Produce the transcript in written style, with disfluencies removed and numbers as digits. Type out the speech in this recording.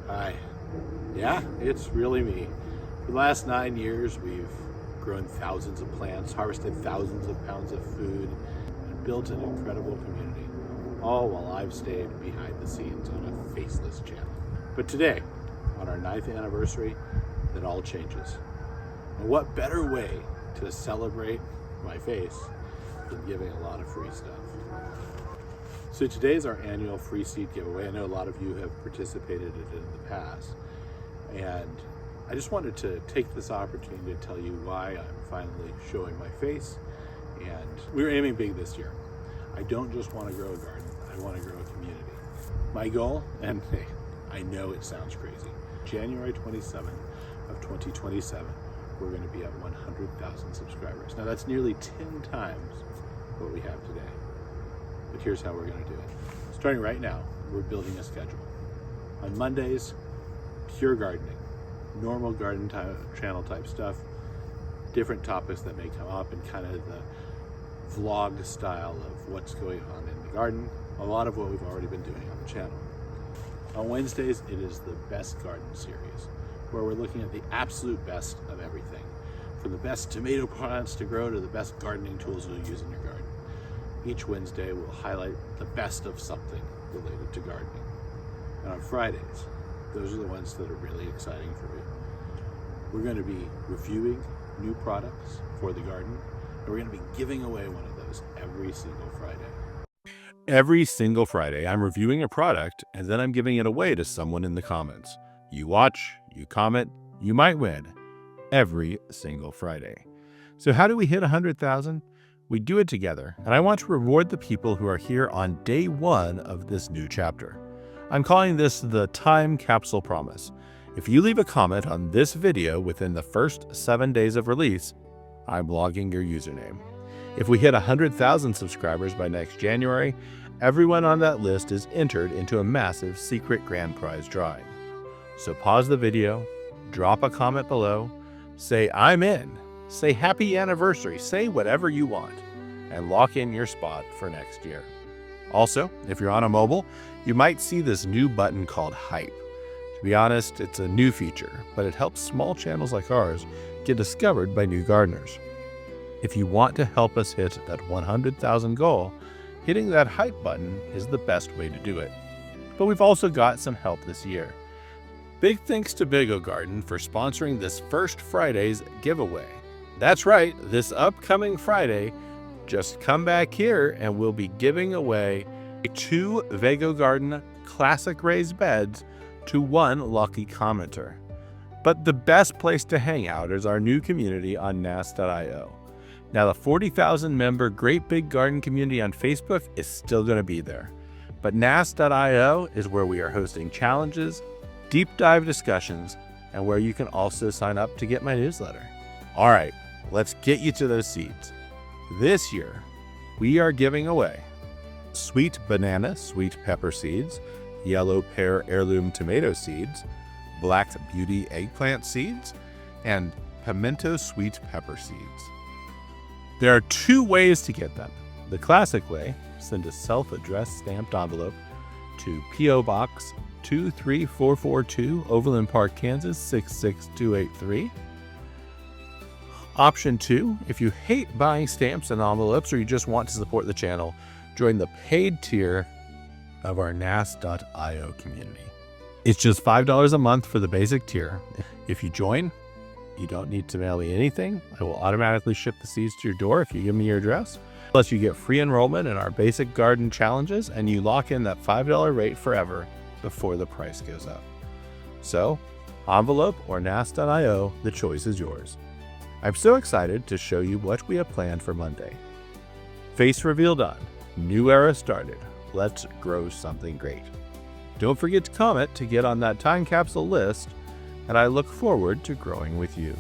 Hi. Yeah, it's really me. For the last 9 years, we've grown thousands of plants, harvested thousands of pounds of food, and built an incredible community, all while I've stayed behind the scenes on a faceless channel. But today, on our 9th anniversary, that all changes. And what better way to celebrate my face than giving a lot of free stuff? So today's our annual free seed giveaway. I know a lot of you have participated in it in the past. And I just wanted to take this opportunity to tell you why I'm finally showing my face. And we're aiming big this year. I don't just want to grow a garden, I want to grow a community. My goal, and hey, I know it sounds crazy, January 27th of 2027, we're going to be at 100,000 subscribers. Now that's nearly 10 times what we have today. But here's how we're going to do it. Starting right now, we're building a schedule. On Mondays, pure gardening, normal garden channel type stuff, different topics that may come up, and kind of the vlog style of what's going on in the garden. A lot of what we've already been doing on the channel. On Wednesdays, it is the Best Garden series, where we're looking at the absolute best of everything, from the best tomato plants to grow to the best gardening tools you'll use in your garden. Each Wednesday, we'll highlight the best of something related to gardening. And on Fridays, those are the ones that are really exciting for me. We're going to be reviewing new products for the garden, and we're going to be giving away one of those every single Friday. Every single Friday, I'm reviewing a product, and then I'm giving it away to someone in the comments. You watch, you comment, you might win. Every single Friday. So how do we hit 100,000? We do it together, and I want to reward the people who are here on day one of this new chapter. I'm calling this the Time Capsule Promise. If you leave a comment on this video within the first 7 days of release, I'm logging your username. If we hit 100,000 subscribers by next January, everyone on that list is entered into a massive secret grand prize drawing. So pause the video, drop a comment below, say I'm in, say happy anniversary, say whatever you want, and lock in your spot for next year. Also, if you're on a mobile, you might see this new button called Hype. To be honest, it's a new feature, but it helps small channels like ours get discovered by new gardeners. If you want to help us hit that 100,000 goal, hitting that Hype button is the best way to do it. But we've also got some help this year. Big thanks to Big O Garden for sponsoring this first Friday's giveaway. That's right, this upcoming Friday, just come back here and we'll be giving away 2 Vago Garden classic raised beds to 1 lucky commenter. But the best place to hang out is our new community on nas.io. Now the 40,000 member Great Big Garden community on Facebook is still going to be there. But nas.io is where we are hosting challenges, deep dive discussions, and where you can also sign up to get my newsletter. All right, let's get you to those seeds. This year, we are giving away sweet banana, sweet pepper seeds, yellow pear heirloom tomato seeds, black beauty eggplant seeds, and pimento sweet pepper seeds. There are 2 ways to get them. The classic way, send a self-addressed stamped envelope to P.O. Box 23442, Overland Park, Kansas 66283. Option 2, if you hate buying stamps and envelopes or you just want to support the channel, join the paid tier of our nas.io community. It's just $5 a month for the basic tier. If you join, you don't need to mail me anything. I will automatically ship the seeds to your door if you give me your address. Plus you get free enrollment in our basic garden challenges, and you lock in that $5 rate forever before the price goes up. So, envelope or nas.io, the choice is yours. I'm so excited to show you what we have planned for Monday. Face reveal done. New era started. Let's grow something great. Don't forget to comment to get on that time capsule list, and I look forward to growing with you.